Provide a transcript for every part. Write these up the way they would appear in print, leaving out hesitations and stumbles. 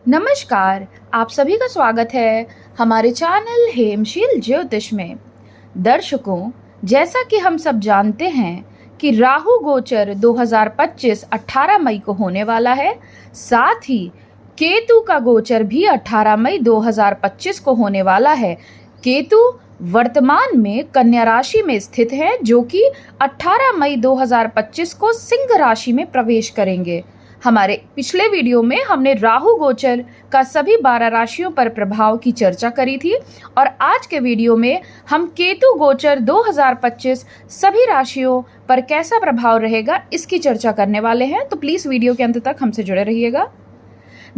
नमस्कार। आप सभी का स्वागत है हमारे चैनल हेमशील ज्योतिष में। दर्शकों, जैसा कि हम सब जानते हैं कि राहु गोचर 2025 18 मई को होने वाला है। साथ ही केतु का गोचर भी 18 मई 2025 को होने वाला है। केतु वर्तमान में कन्या राशि में स्थित है, जो कि 18 मई 2025 को सिंह राशि में प्रवेश करेंगे। हमारे पिछले वीडियो में हमने राहु गोचर का सभी 12 राशियों पर प्रभाव की चर्चा करी थी और आज के वीडियो में हम केतु गोचर 2025 सभी राशियों पर कैसा प्रभाव रहेगा इसकी चर्चा करने वाले हैं। तो प्लीज वीडियो के अंत तक हमसे जुड़े रहिएगा।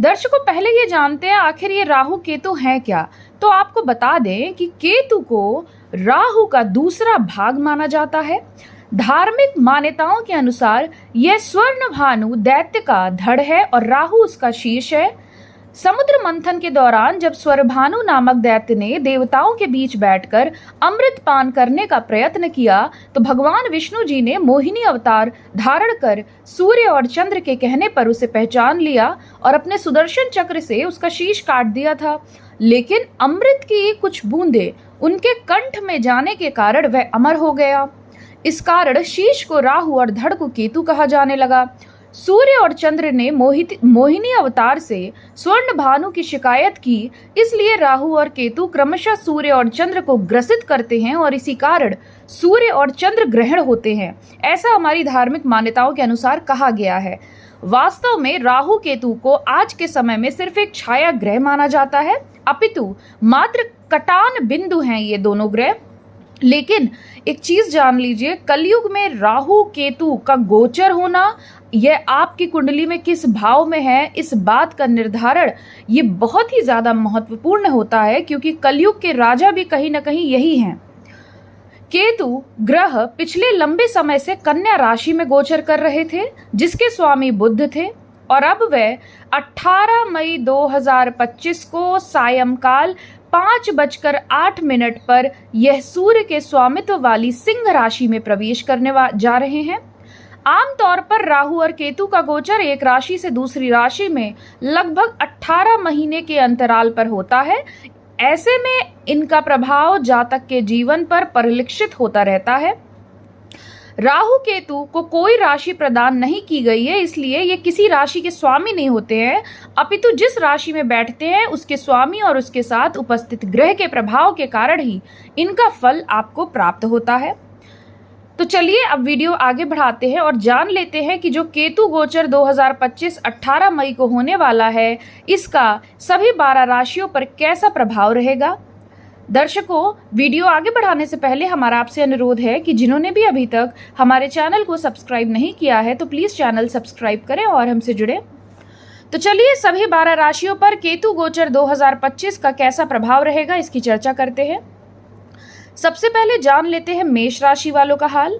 दर्शकों, पहले ये जानते हैं आखिर ये राहु केतु है क्या। तो आपको बता दें कि केतु को राहु का दूसरा भाग माना जाता है। धार्मिक मान्यताओं के अनुसार यह स्वर्ण भानु दैत्य का धड़ है और राहु उसका शीर्ष है। समुद्र मंथन के दौरान जब स्वरभानु नामक दैत्य ने देवताओं के बीच बैठकर अमृत पान करने का प्रयत्न किया तो भगवान विष्णु जी ने मोहिनी अवतार धारण कर सूर्य और चंद्र के कहने पर उसे पहचान लिया और अपने सुदर्शन चक्र से उसका शीश काट दिया था। लेकिन अमृत की कुछ बूंदें उनके कंठ में जाने के कारण वह अमर हो गया। इस कारण शीश को राहु और धड़ को केतु कहा जाने लगा। सूर्य और चंद्र ने मोहिनी अवतार से स्वर्ण भानु की शिकायत की, इसलिए राहु और केतु क्रमशः सूर्य और चंद्र को ग्रसित करते हैं और इसी कारण सूर्य और चंद्र ग्रहण होते हैं। ऐसा हमारी धार्मिक मान्यताओं के अनुसार कहा गया है। वास्तव में राहु केतु को आज के समय में सिर्फ एक छाया ग्रह माना जाता है, अपितु मात्र कटान बिंदु हैं ये दोनों ग्रह। लेकिन एक चीज जान लीजिए, कलयुग में राहु केतु का गोचर होना यह आपकी कुंडली में किस भाव में है इस बात का निर्धारण ये बहुत ही ज्यादा महत्वपूर्ण होता है, क्योंकि कलयुग के राजा भी कहीं ना कहीं यही हैं। केतु ग्रह पिछले लंबे समय से कन्या राशि में गोचर कर रहे थे, जिसके स्वामी बुध थे, और अब वह 18 मई 2025 को सायंकाल 5:08 पर यह सूर्य के स्वामित्व वाली सिंह राशि में प्रवेश करने जा रहे हैं। आमतौर पर राहु और केतु का गोचर एक राशि से दूसरी राशि में लगभग 18 महीने के अंतराल पर होता है। ऐसे में इनका प्रभाव जातक के जीवन पर परिलक्षित होता रहता है। राहु केतु को कोई राशि प्रदान नहीं की गई है, इसलिए ये किसी राशि के स्वामी नहीं होते हैं, अपितु जिस राशि में बैठते हैं उसके स्वामी और उसके साथ उपस्थित ग्रह के प्रभाव के कारण ही इनका फल आपको प्राप्त होता है। तो चलिए अब वीडियो आगे बढ़ाते हैं और जान लेते हैं कि जो केतु गोचर 2025 18 मई को होने वाला है, इसका सभी 12 राशियों पर कैसा प्रभाव रहेगा। दर्शकों, वीडियो आगे बढ़ाने से पहले हमारा आपसे अनुरोध है कि जिन्होंने भी अभी तक हमारे चैनल को सब्सक्राइब नहीं किया है तो प्लीज चैनल सब्सक्राइब करें और हमसे जुड़े। तो चलिए सभी 12 राशियों पर केतु गोचर 2025 का कैसा प्रभाव रहेगा इसकी चर्चा करते हैं। सबसे पहले जान लेते हैं मेष राशि वालों का हाल।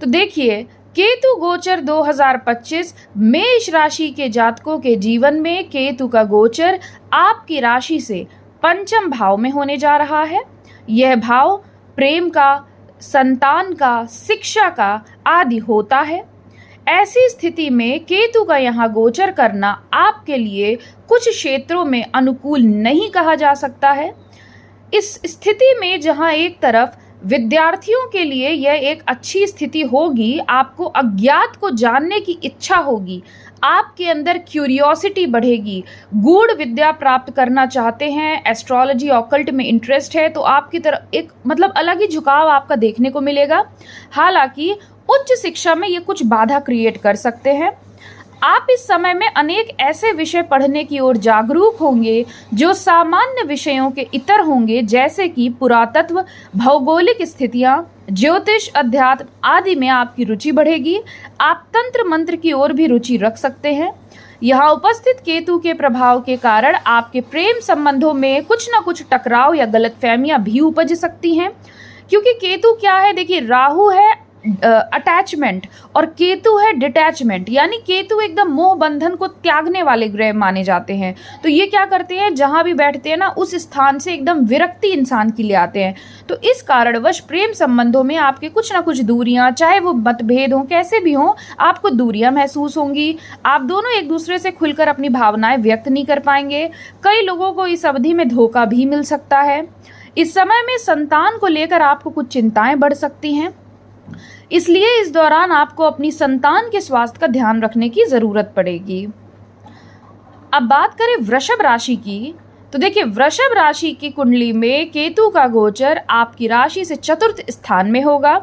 तो देखिए, केतु गोचर 2025 मेष राशि के जातकों के जीवन में केतु का गोचर आपकी राशि से पंचम भाव में होने जा रहा है। यह भाव प्रेम का, संतान का, शिक्षा का आदि होता है। ऐसी स्थिति में केतु का यहाँ गोचर करना आपके लिए कुछ क्षेत्रों में अनुकूल नहीं कहा जा सकता है। इस स्थिति में जहाँ एक तरफ विद्यार्थियों के लिए यह एक अच्छी स्थिति होगी, आपको अज्ञात को जानने की इच्छा होगी, आपके अंदर क्यूरियोसिटी बढ़ेगी, गूढ़ विद्या प्राप्त करना चाहते हैं, एस्ट्रोलॉजी ऑकल्ट में इंटरेस्ट है, तो आपकी तरफ एक अलग ही झुकाव आपका देखने को मिलेगा। हालांकि उच्च शिक्षा में ये कुछ बाधा क्रिएट कर सकते हैं। आप इस समय में अनेक ऐसे विषय पढ़ने की ओर जागरूक होंगे जो सामान्य विषयों के इतर होंगे, जैसे कि पुरातत्व, भौगोलिक स्थितियां, ज्योतिष, अध्यात्म आदि में आपकी रुचि बढ़ेगी। आप तंत्र मंत्र की ओर भी रुचि रख सकते हैं। यहाँ उपस्थित केतु के प्रभाव के कारण आपके प्रेम संबंधों में कुछ न कुछ टकराव या गलतफहमियां भी उपज सकती हैं, क्योंकि केतु क्या है, देखिए राहु है अटैचमेंट और केतु है डिटैचमेंट, यानी केतु एकदम मोह बंधन को त्यागने वाले ग्रह माने जाते हैं। तो ये क्या करते हैं, जहां भी बैठते हैं ना उस स्थान से एकदम विरक्ति इंसान की ले आते हैं। तो इस कारणवश प्रेम संबंधों में आपके कुछ ना कुछ दूरियां, चाहे वो मतभेद हो कैसे भी हो, आपको दूरियां महसूस होंगी। आप दोनों एक दूसरे से खुलकर अपनी भावनाएं व्यक्त नहीं कर पाएंगे। कई लोगों को इस अवधि में धोखा भी मिल सकता है। इस समय में संतान को लेकर आपको कुछ चिंताएं बढ़ सकती हैं, इसलिए इस दौरान आपको अपनी संतान के स्वास्थ्य का ध्यान रखने की जरूरत पड़ेगी। अब बात करें वृषभ राशि की, तो देखिए वृषभ राशि की कुंडली में केतु का गोचर आपकी राशि से चतुर्थ स्थान में होगा।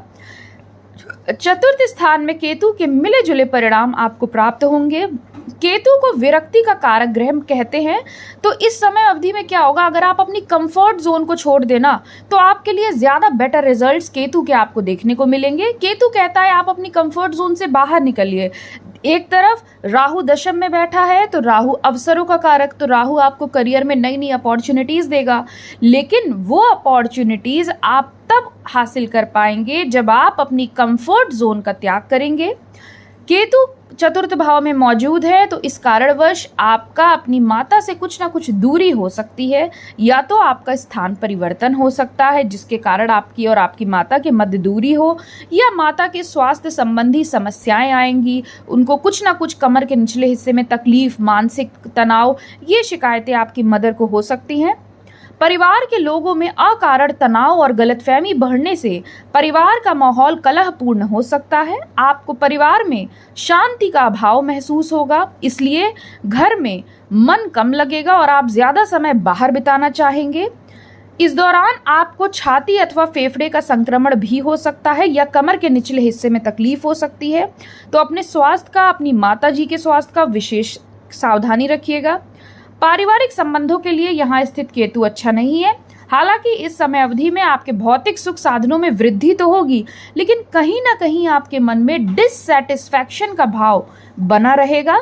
चतुर्थ स्थान में केतु के मिले जुले परिणाम आपको प्राप्त होंगे। केतु को विरक्ति का कारक ग्रह कहते हैं। तो इस समय अवधि में क्या होगा, अगर आप अपनी कंफर्ट जोन को छोड़ देना तो आपके लिए ज्यादा बेटर रिजल्ट्स केतु के आपको देखने को मिलेंगे। केतु कहता है आप अपनी कंफर्ट जोन से बाहर निकलिए। एक तरफ राहु दशम में बैठा है, तो राहु अवसरों का कारक, तो राहु आपको करियर में नई नई अपॉर्चुनिटीज देगा, लेकिन वो अपॉर्चुनिटीज आप तब हासिल कर पाएंगे जब आप अपनी कंफर्ट जोन का त्याग करेंगे। केतु चतुर्थ भाव में मौजूद है, तो इस कारणवश आपका अपनी माता से कुछ ना कुछ दूरी हो सकती है, या तो आपका स्थान परिवर्तन हो सकता है जिसके कारण आपकी और आपकी माता के मध्य दूरी हो, या माता के स्वास्थ्य संबंधी समस्याएं आएंगी। उनको कुछ ना कुछ कमर के निचले हिस्से में तकलीफ, मानसिक तनाव, ये शिकायतें आपकी मदर को हो सकती हैं। परिवार के लोगों में अकारण तनाव और गलतफहमी बढ़ने से परिवार का माहौल कलहपूर्ण हो सकता है। आपको परिवार में शांति का अभाव महसूस होगा, इसलिए घर में मन कम लगेगा और आप ज्यादा समय बाहर बिताना चाहेंगे। इस दौरान आपको छाती अथवा फेफड़े का संक्रमण भी हो सकता है, या कमर के निचले हिस्से में तकलीफ हो सकती है। तो अपने स्वास्थ्य का, अपनी माता जी के स्वास्थ्य का विशेष सावधानी रखिएगा। पारिवारिक संबंधों के लिए यहाँ स्थित केतु अच्छा नहीं है। हालांकि इस समय अवधि में आपके भौतिक सुख साधनों में वृद्धि तो होगी, लेकिन कहीं ना कहीं आपके मन में डिससैटिस्फैक्शन का भाव बना रहेगा।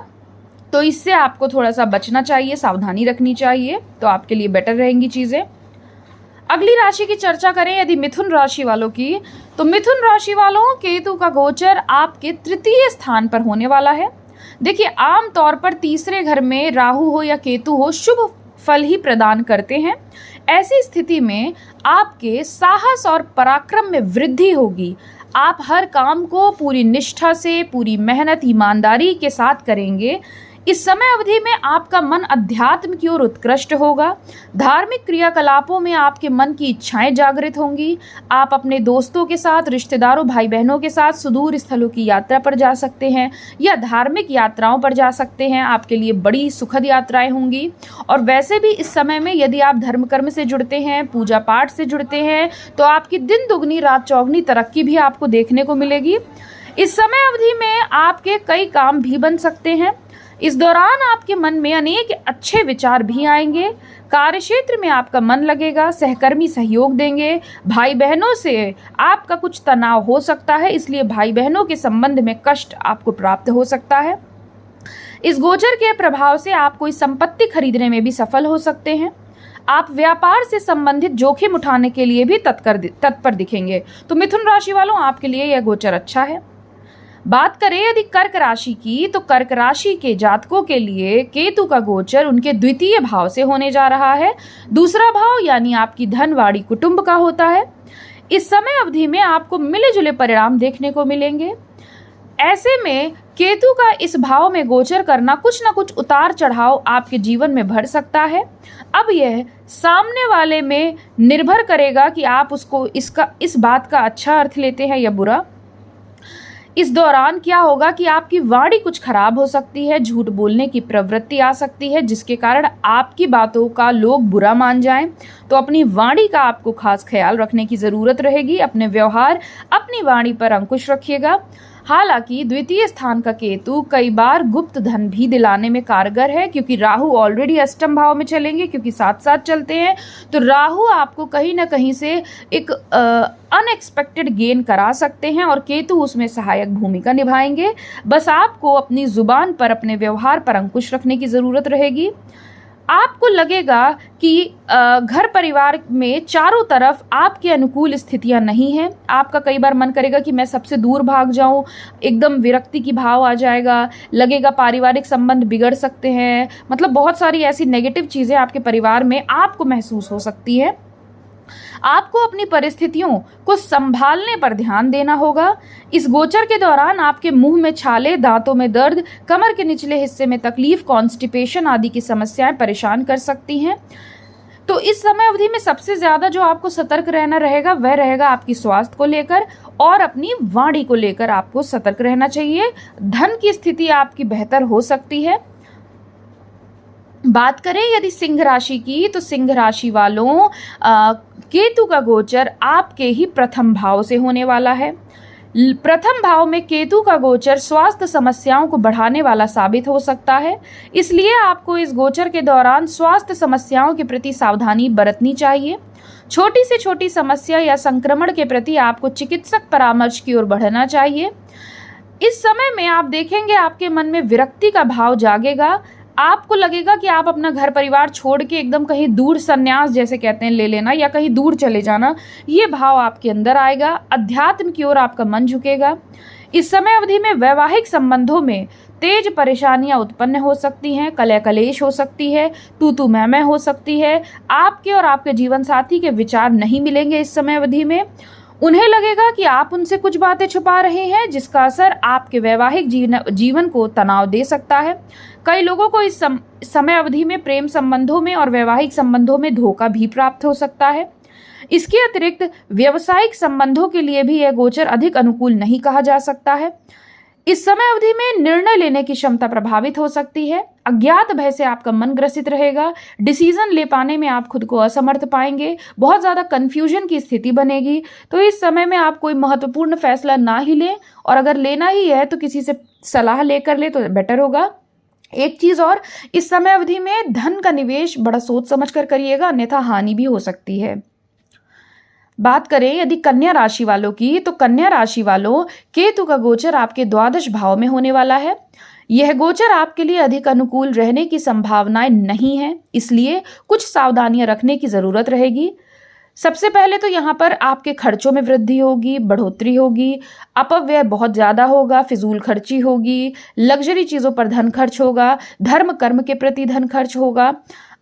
तो इससे आपको थोड़ा सा बचना चाहिए, सावधानी रखनी चाहिए, तो आपके लिए बेटर रहेंगी चीजें। अगली राशि की चर्चा करें यदि मिथुन राशि वालों की, तो मिथुन राशि वालों केतु का गोचर आपके तृतीय स्थान पर होने वाला है। देखिए आमतौर पर तीसरे घर में राहु हो या केतु हो शुभ फल ही प्रदान करते हैं। ऐसी स्थिति में आपके साहस और पराक्रम में वृद्धि होगी। आप हर काम को पूरी निष्ठा से, पूरी मेहनत, ईमानदारी के साथ करेंगे। इस समय अवधि में आपका मन अध्यात्म की ओर उत्कृष्ट होगा। धार्मिक क्रियाकलापों में आपके मन की इच्छाएं जागृत होंगी। आप अपने दोस्तों के साथ, रिश्तेदारों, भाई बहनों के साथ सुदूर स्थलों की यात्रा पर जा सकते हैं या धार्मिक यात्राओं पर जा सकते हैं। आपके लिए बड़ी सुखद यात्राएं होंगी। और वैसे भी इस समय में यदि आप धर्म कर्म से जुड़ते हैं, पूजा पाठ से जुड़ते हैं, तो आपकी दिन दुगनी रात चौगनी तरक्की भी आपको देखने को मिलेगी। इस समय अवधि में आपके कई काम भी बन सकते हैं। इस दौरान आपके मन में अनेक अच्छे विचार भी आएंगे। कार्यक्षेत्र में आपका मन लगेगा, सहकर्मी सहयोग देंगे। भाई बहनों से आपका कुछ तनाव हो सकता है, इसलिए भाई बहनों के संबंध में कष्ट आपको प्राप्त हो सकता है। इस गोचर के प्रभाव से आप कोई संपत्ति खरीदने में भी सफल हो सकते हैं। आप व्यापार से संबंधित जोखिम उठाने के लिए भी तत्पर दिखेंगे। तो मिथुन राशि वालों, आपके लिए यह गोचर अच्छा है। बात करें यदि कर्क राशि की, तो कर्क राशि के जातकों के लिए केतु का गोचर उनके द्वितीय भाव से होने जा रहा है। दूसरा भाव यानी आपकी धन, वाणी, कुटुंब का होता है। इस समय अवधि में आपको मिले जुले परिणाम देखने को मिलेंगे। ऐसे में केतु का इस भाव में गोचर करना कुछ न कुछ उतार चढ़ाव आपके जीवन में भर सकता है। अब यह सामने वाले में निर्भर करेगा कि आप उसको इस बात का अच्छा अर्थ लेते हैं या बुरा। इस दौरान क्या होगा कि आपकी वाणी कुछ खराब हो सकती है, झूठ बोलने की प्रवृत्ति आ सकती है, जिसके कारण आपकी बातों का लोग बुरा मान जाएं। तो अपनी वाणी का आपको खास ख्याल रखने की जरूरत रहेगी। अपने व्यवहार, अपनी वाणी पर अंकुश रखिएगा। हालांकि द्वितीय स्थान का केतु कई बार गुप्त धन भी दिलाने में कारगर है, क्योंकि राहु ऑलरेडी अष्टम भाव में चलेंगे, क्योंकि साथ साथ चलते हैं। तो राहु आपको कहीं ना कहीं से एक अनएक्सपेक्टेड गेन करा सकते हैं और केतु उसमें सहायक भूमिका निभाएंगे। बस आपको अपनी जुबान पर, अपने व्यवहार पर अंकुश रखने की जरूरत रहेगी। आपको लगेगा कि घर परिवार में चारों तरफ आपके अनुकूल स्थितियां नहीं हैं। आपका कई बार मन करेगा कि मैं सबसे दूर भाग जाऊं, एकदम विरक्ति की भाव आ जाएगा, लगेगा पारिवारिक संबंध बिगड़ सकते हैं, मतलब बहुत सारी ऐसी नेगेटिव चीज़ें आपके परिवार में आपको महसूस हो सकती है। आपको अपनी परिस्थितियों को संभालने पर ध्यान देना होगा। इस गोचर के दौरान आपके मुंह में छाले, दांतों में दर्द, कमर के निचले हिस्से में तकलीफ, कॉन्स्टिपेशन आदि की समस्याएं परेशान कर सकती हैं। तो इस समय अवधि में सबसे ज्यादा जो आपको सतर्क रहना रहेगा वह रहेगा आपकी स्वास्थ्य को लेकर और अपनी वाणी को लेकर आपको सतर्क रहना चाहिए। धन की स्थिति आपकी बेहतर हो सकती है। बात करें यदि सिंह राशि की, तो सिंह राशि वालों केतु का गोचर आपके ही प्रथम भाव से होने वाला है। प्रथम भाव में केतु का गोचर स्वास्थ्य समस्याओं को बढ़ाने वाला साबित हो सकता है। इसलिए आपको इस गोचर के दौरान स्वास्थ्य समस्याओं के प्रति सावधानी बरतनी चाहिए। छोटी से छोटी समस्या या संक्रमण के प्रति आपको चिकित्सक परामर्श की ओर बढ़ना चाहिए। इस समय में आप देखेंगे आपके मन में विरक्ति का भाव जागेगा। आपको लगेगा कि आप अपना घर परिवार छोड़ के एकदम कहीं दूर संन्यास जैसे कहते हैं ले लेना या कहीं दूर चले जाना, ये भाव आपके अंदर आएगा। अध्यात्म की ओर आपका मन झुकेगा। इस समय अवधि में वैवाहिक संबंधों में तेज परेशानियां उत्पन्न हो सकती हैं, कलह कलेश हो सकती है, तू तू मैं हो सकती है। आपके और आपके जीवन साथी के विचार नहीं मिलेंगे इस समय अवधि में। उन्हें लगेगा कि आप उनसे कुछ बातें छुपा रहे हैं, जिसका असर आपके वैवाहिक जीवन को तनाव दे सकता है। कई लोगों को इस समय अवधि में प्रेम संबंधों में और वैवाहिक संबंधों में धोखा भी प्राप्त हो सकता है। इसके अतिरिक्त व्यावसायिक संबंधों के लिए भी यह गोचर अधिक अनुकूल नहीं कहा जा सकता है। इस समय अवधि में निर्णय लेने की क्षमता प्रभावित हो सकती है। अज्ञात भय से आपका मन ग्रसित रहेगा। डिसीजन ले पाने में आप खुद को असमर्थ पाएंगे। बहुत ज्यादा कंफ्यूजन की स्थिति बनेगी। तो इस समय में आप कोई महत्वपूर्ण फैसला ना ही लें, और अगर लेना ही है तो किसी से सलाह लेकर ले तो बेटर होगा। एक चीज और, इस समय अवधि में धन का निवेश बड़ा सोच समझ कर करिएगा, अन्यथा हानि भी हो सकती है। बात करें यदि कन्या राशि वालों की, तो कन्या राशि वालों केतु का गोचर आपके द्वादश भाव में होने वाला है। यह गोचर आपके लिए अधिक अनुकूल रहने की संभावनाएं नहीं है, इसलिए कुछ सावधानियां रखने की जरूरत रहेगी। सबसे पहले तो यहाँ पर आपके खर्चों में वृद्धि होगी, बढ़ोतरी होगी, अपव्यय बहुत ज्यादा होगा, फिजूल खर्ची होगी, लग्जरी चीजों पर धन खर्च होगा, धर्म कर्म के प्रति धन खर्च होगा।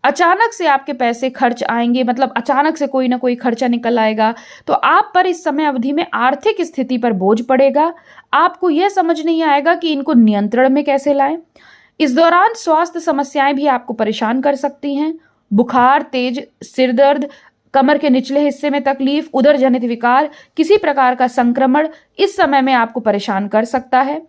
अचानक से आपके पैसे खर्च आएंगे, मतलब अचानक से कोई ना कोई खर्चा निकल आएगा। तो आप पर इस समय अवधि में आर्थिक स्थिति पर बोझ पड़ेगा। आपको यह समझ नहीं आएगा कि इनको नियंत्रण में कैसे लाएं। इस दौरान स्वास्थ्य समस्याएं भी आपको परेशान कर सकती हैं। बुखार, तेज सिर दर्द, कमर के निचले हिस्से में तकलीफ, उदर जनित विकार, किसी प्रकार का संक्रमण इस समय में आपको परेशान कर सकता है।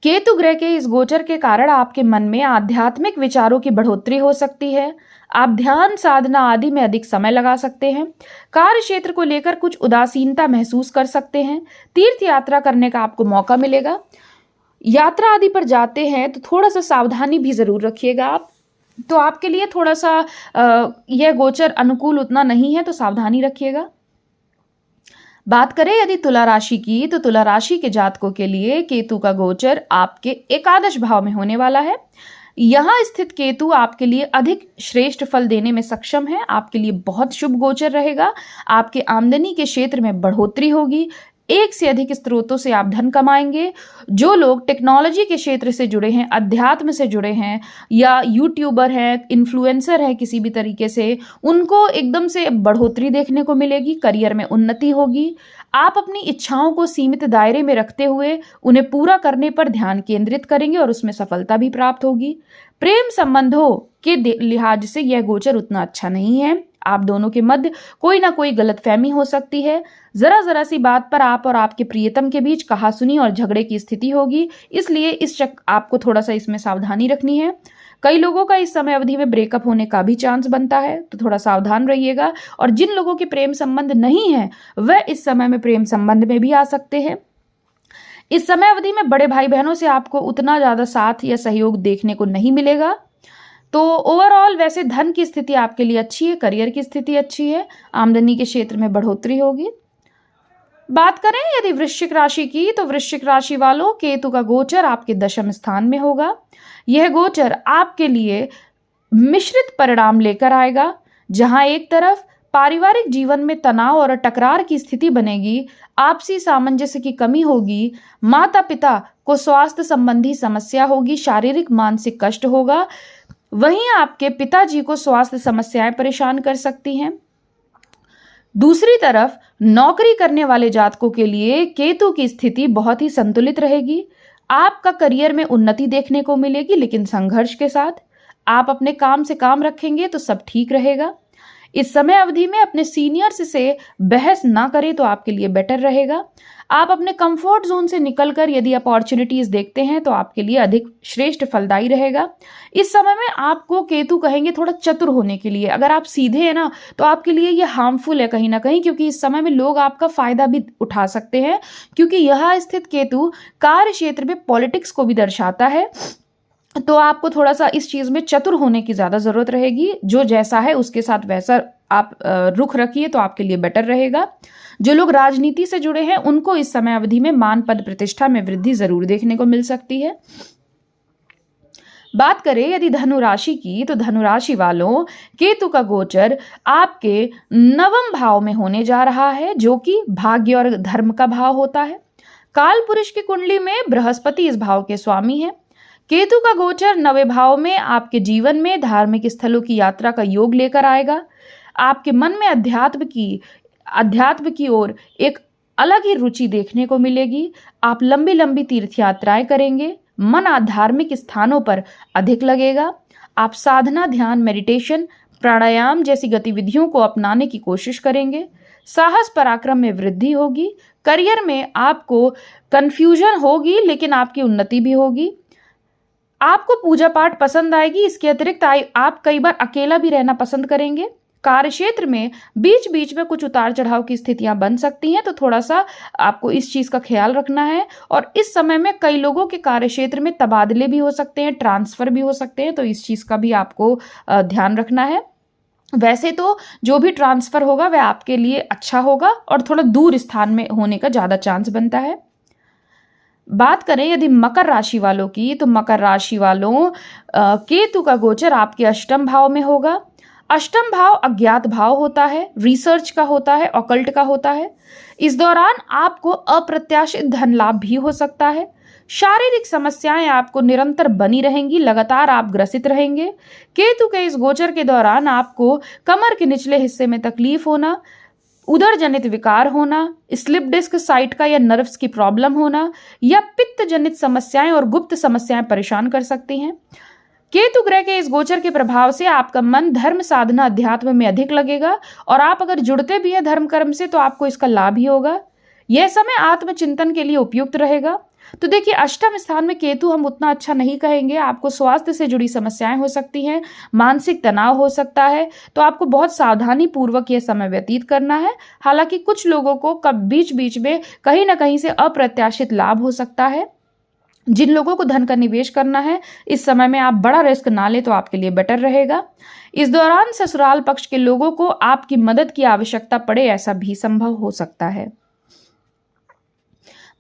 केतु ग्रह के इस गोचर के कारण आपके मन में आध्यात्मिक विचारों की बढ़ोतरी हो सकती है। आप ध्यान साधना आदि में अधिक समय लगा सकते हैं। कार्य क्षेत्र को लेकर कुछ उदासीनता महसूस कर सकते हैं। तीर्थ यात्रा करने का आपको मौका मिलेगा। यात्रा आदि पर जाते हैं तो थोड़ा सा सावधानी भी जरूर रखिएगा आप। तो आपके लिए थोड़ा सा यह गोचर अनुकूल उतना नहीं है, तो सावधानी रखिएगा। बात करें यदि तुला राशि की, तो तुला राशि के जातकों के लिए केतु का गोचर आपके एकादश भाव में होने वाला है। यहाँ स्थित केतु आपके लिए अधिक श्रेष्ठ फल देने में सक्षम है। आपके लिए बहुत शुभ गोचर रहेगा। आपके आमदनी के क्षेत्र में बढ़ोतरी होगी। एक से अधिक स्रोतों से आप धन कमाएंगे। जो लोग टेक्नोलॉजी के क्षेत्र से जुड़े हैं, अध्यात्म से जुड़े हैं, या यूट्यूबर हैं, इन्फ्लुएंसर हैं किसी भी तरीके से, उनको एकदम से बढ़ोतरी देखने को मिलेगी। करियर में उन्नति होगी। आप अपनी इच्छाओं को सीमित दायरे में रखते हुए उन्हें पूरा करने पर ध्यान केंद्रित करेंगे और उसमें सफलता भी प्राप्त होगी। प्रेम संबंधों के लिहाज से यह गोचर उतना अच्छा नहीं है। आप दोनों के मध्य कोई ना कोई गलतफहमी हो सकती है। जरा सी बात पर आप और आपके प्रियतम के बीच कहासुनी और झगड़े की स्थिति होगी। इसलिए आपको थोड़ा सा इसमें सावधानी रखनी है। कई लोगों का इस समय अवधि में ब्रेकअप होने का भी चांस बनता है, तो थोड़ा सावधान रहिएगा। और जिन लोगों के प्रेम संबंध नहीं है वह इस समय में प्रेम संबंध में भी आ सकते हैं। इस समय अवधि में बड़े भाई बहनों से आपको उतना ज्यादा साथ या सहयोग देखने को नहीं मिलेगा। तो ओवरऑल वैसे धन की स्थिति आपके लिए अच्छी है, करियर की स्थिति अच्छी है, आमदनी के क्षेत्र में बढ़ोतरी होगी। बात करें यदि वृश्चिक राशि की, तो वृश्चिक राशि वालों केतु का गोचर आपके दशम स्थान में होगा। यह गोचर आपके लिए मिश्रित परिणाम लेकर आएगा, जहां एक तरफ पारिवारिक जीवन में तनाव और टकरार की स्थिति बनेगी, आपसी सामंजस्य की कमी होगी, माता पिता को स्वास्थ्य संबंधी समस्या होगी, शारीरिक मानसिक कष्ट होगा। वहीं आपके पिताजी को स्वास्थ्य समस्याएं परेशान कर सकती हैं। दूसरी तरफ नौकरी करने वाले जातकों के लिए केतु की स्थिति बहुत ही संतुलित रहेगी। आपका करियर में उन्नति देखने को मिलेगी, लेकिन संघर्ष के साथ। आप अपने काम से काम रखेंगे तो सब ठीक रहेगा। इस समय अवधि में अपने सीनियर्स से बहस ना करें तो आपके लिए बेटर रहेगा। आप अपने कंफर्ट जोन से निकलकर यदि अपॉर्चुनिटीज देखते हैं तो आपके लिए अधिक श्रेष्ठ फलदायी रहेगा। इस समय में आपको केतु कहेंगे थोड़ा चतुर होने के लिए। अगर आप सीधे हैं ना तो आपके लिए ये हार्मफुल है कहीं ना कहीं, क्योंकि इस समय में लोग आपका फायदा भी उठा सकते हैं, क्योंकि यह स्थित केतु कार्य क्षेत्र में पॉलिटिक्स को भी दर्शाता है। तो आपको थोड़ा सा इस चीज में चतुर होने की ज्यादा जरूरत रहेगी। जो जैसा है उसके साथ वैसा आप रुख रखिए तो आपके लिए बेटर रहेगा। जो लोग राजनीति से जुड़े हैं उनको इस समय अवधि में मान पद प्रतिष्ठा में वृद्धि जरूर देखने को मिल सकती है। बात करें यदि धनु राशि की, तो धनु राशि वालों केतु का गोचर आपके नवम भाव में होने जा रहा है, जो कि भाग्य और धर्म का भाव होता है। काल पुरुष की कुंडली में बृहस्पति इस भाव के स्वामी है। केतु का गोचर नवे भाव में आपके जीवन में धार्मिक स्थलों की यात्रा का योग लेकर आएगा। आपके मन में अध्यात्म की ओर एक अलग ही रुचि देखने को मिलेगी। आप लंबी लंबी तीर्थ यात्राएं करेंगे। मन धार्मिक स्थानों पर अधिक लगेगा। आप साधना, ध्यान, मेडिटेशन, प्राणायाम जैसी गतिविधियों को अपनाने की कोशिश करेंगे। साहस पराक्रम में वृद्धि होगी। करियर में आपको कंफ्यूजन होगी, लेकिन आपकी उन्नति भी होगी। आपको पूजा पाठ पसंद आएगी। इसके अतिरिक्त आप कई बार अकेला भी रहना पसंद करेंगे। कार्य क्षेत्र में बीच बीच में कुछ उतार चढ़ाव की स्थितियां बन सकती हैं, तो थोड़ा सा आपको इस चीज का ख्याल रखना है। और इस समय में कई लोगों के कार्य क्षेत्र में तबादले भी हो सकते हैं, ट्रांसफर भी हो सकते हैं, तो इस चीज का भी आपको ध्यान रखना है। वैसे तो जो भी ट्रांसफर होगा वह आपके लिए अच्छा होगा और थोड़ा दूर स्थान में होने का ज्यादा चांस बनता है। बात करें यदि मकर राशि वालों की, तो मकर राशि वालों केतु का गोचर आपके अष्टम भाव में होगा। अष्टम भाव अज्ञात भाव होता है, रिसर्च का होता है, ऑकल्ट का होता है। इस दौरान आपको अप्रत्याशित धन लाभ भी हो सकता है। शारीरिक समस्याएं आपको निरंतर बनी रहेंगी, लगातार आप ग्रसित रहेंगे। केतु के इस गोचर के दौरान आपको कमर के निचले हिस्से में तकलीफ होना, उदर जनित विकार होना, स्लिप डिस्क साइट का या नर्व्स की प्रॉब्लम होना या पित्त जनित समस्याएं और गुप्त समस्याएं परेशान कर सकती हैं। केतु ग्रह के इस गोचर के प्रभाव से आपका मन धर्म, साधना, अध्यात्म में अधिक लगेगा और आप अगर जुड़ते भी हैं धर्म कर्म से तो आपको इसका लाभ ही होगा। यह समय आत्मचिंतन के लिए उपयुक्त रहेगा। तो देखिए, अष्टम स्थान में केतु हम उतना अच्छा नहीं कहेंगे। आपको स्वास्थ्य से जुड़ी समस्याएं हो सकती हैं, मानसिक तनाव हो सकता है, तो आपको बहुत सावधानी पूर्वक यह समय व्यतीत करना है। हालांकि कुछ लोगों को बीच बीच में कहीं ना कहीं से अप्रत्याशित लाभ हो सकता है। जिन लोगों को धन का निवेश करना है इस समय में आप बड़ा रिस्क ना ले तो आपके लिए बेटर रहेगा। इस दौरान ससुराल पक्ष के लोगों को आपकी मदद की आवश्यकता पड़े, ऐसा भी संभव हो सकता है।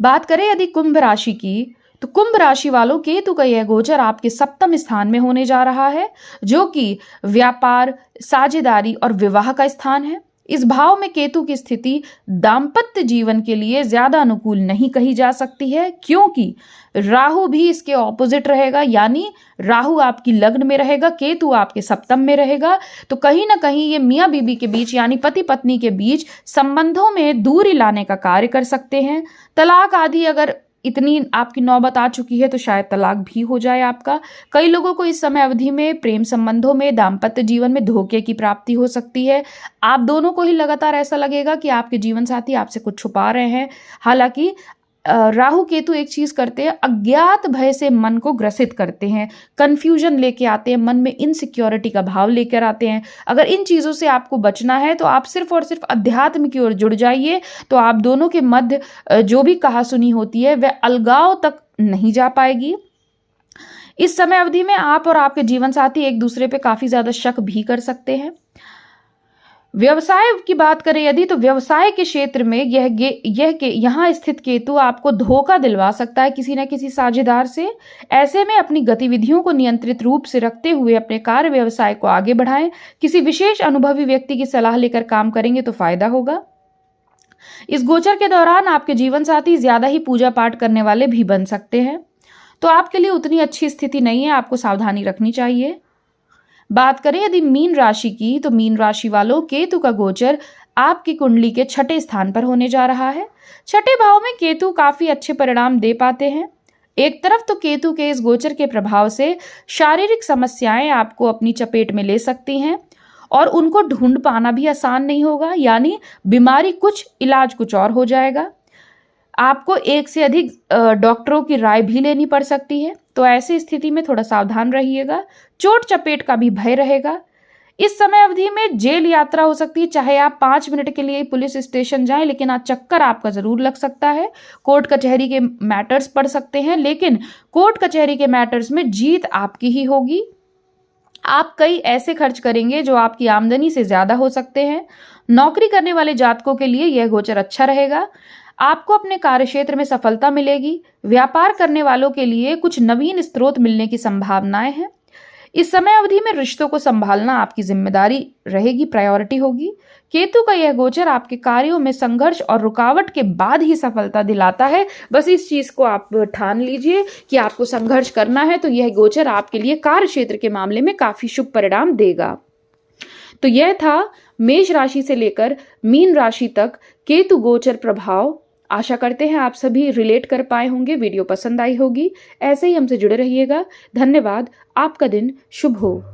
बात करें यदि कुंभ राशि की, तो कुंभ राशि वालों केतु का यह गोचर आपके सप्तम स्थान में होने जा रहा है, जो कि व्यापार, साझेदारी और विवाह का स्थान है। इस भाव में केतु की स्थिति दाम्पत्य जीवन के लिए ज्यादा अनुकूल नहीं कही जा सकती है, क्योंकि राहु भी इसके ऑपोजिट रहेगा। यानी राहु आपकी लग्न में रहेगा, केतु आपके सप्तम में रहेगा। तो कहीं ना कहीं ये मियाँ बीबी के बीच यानी पति पत्नी के बीच संबंधों में दूरी लाने का कार्य कर सकते हैं। तलाक आदि अगर इतनी आपकी नौबत आ चुकी है तो शायद तलाक भी हो जाए आपका। कई लोगों को इस समय अवधि में प्रेम संबंधों में, दाम्पत्य जीवन में धोखे की प्राप्ति हो सकती है। आप दोनों को ही लगातार ऐसा लगेगा कि आपके जीवन साथी आपसे कुछ छुपा रहे हैं। हालांकि राहु केतु एक चीज करते हैं, अज्ञात भय से मन को ग्रसित करते हैं, कंफ्यूजन लेके आते हैं, मन में इनसिक्योरिटी का भाव लेकर आते हैं। अगर इन चीजों से आपको बचना है तो आप सिर्फ और सिर्फ अध्यात्म की ओर जुड़ जाइए, तो आप दोनों के मध्य जो भी कहासुनी होती है वह अलगाव तक नहीं जा पाएगी। इस समय अवधि में आप और आपके जीवन साथी एक दूसरे पे काफी ज्यादा शक भी कर सकते हैं। व्यवसाय की बात करें यदि, तो व्यवसाय के क्षेत्र में यहाँ स्थित केतु आपको धोखा दिलवा सकता है किसी न किसी साझेदार से। ऐसे में अपनी गतिविधियों को नियंत्रित रूप से रखते हुए अपने कार्य व्यवसाय को आगे बढ़ाएं। किसी विशेष अनुभवी व्यक्ति की सलाह लेकर काम करेंगे तो फायदा होगा। इस गोचर के दौरान आपके जीवन साथी ज्यादा ही पूजा पाठ करने वाले भी बन सकते हैं, तो आपके लिए उतनी अच्छी स्थिति नहीं है, आपको सावधानी रखनी चाहिए। बात करें यदि मीन राशि की, तो मीन राशि वालों केतु का गोचर आपकी कुंडली के छठे स्थान पर होने जा रहा है। छठे भाव में केतु काफी अच्छे परिणाम दे पाते हैं। एक तरफ तो केतु के इस गोचर के प्रभाव से शारीरिक समस्याएं आपको अपनी चपेट में ले सकती हैं और उनको ढूंढ पाना भी आसान नहीं होगा, यानी बीमारी कुछ इलाज कुछ और हो जाएगा। आपको एक से अधिक डॉक्टरों की राय भी लेनी पड़ सकती है, तो ऐसी स्थिति में थोड़ा सावधान रहिएगा। चोट चपेट का भी भय रहेगा। इस समय अवधि में जेल यात्रा हो सकती है, चाहे आप 5 मिनट के लिए पुलिस स्टेशन जाएं, लेकिन आज चक्कर आपका जरूर लग सकता है। कोर्ट कचहरी के मैटर्स पड़ सकते हैं, लेकिन कोर्ट कचहरी के मैटर्स में जीत आपकी ही होगी। आप कई ऐसे खर्च करेंगे जो आपकी आमदनी से ज्यादा हो सकते हैं। नौकरी करने वाले जातकों के लिए यह गोचर अच्छा रहेगा। आपको अपने कार्यक्षेत्र में सफलता मिलेगी। व्यापार करने वालों के लिए कुछ नवीन स्रोत मिलने की संभावनाएं हैं। इस समय अवधि में रिश्तों को संभालना आपकी जिम्मेदारी रहेगी, प्रायोरिटी होगी। केतु का यह गोचर आपके कार्यों में संघर्ष और रुकावट के बाद ही सफलता दिलाता है। बस इस चीज को आप ठान लीजिए कि आपको संघर्ष करना है, तो यह गोचर आपके लिए कार्य क्षेत्र के मामले में काफी शुभ परिणाम देगा। तो यह था मेष राशि से लेकर मीन राशि तक केतु गोचर प्रभाव। आशा करते हैं आप सभी रिलेट कर पाए होंगे, वीडियो पसंद आई होगी। ऐसे ही हमसे जुड़े रहिएगा। धन्यवाद। आपका दिन शुभ हो।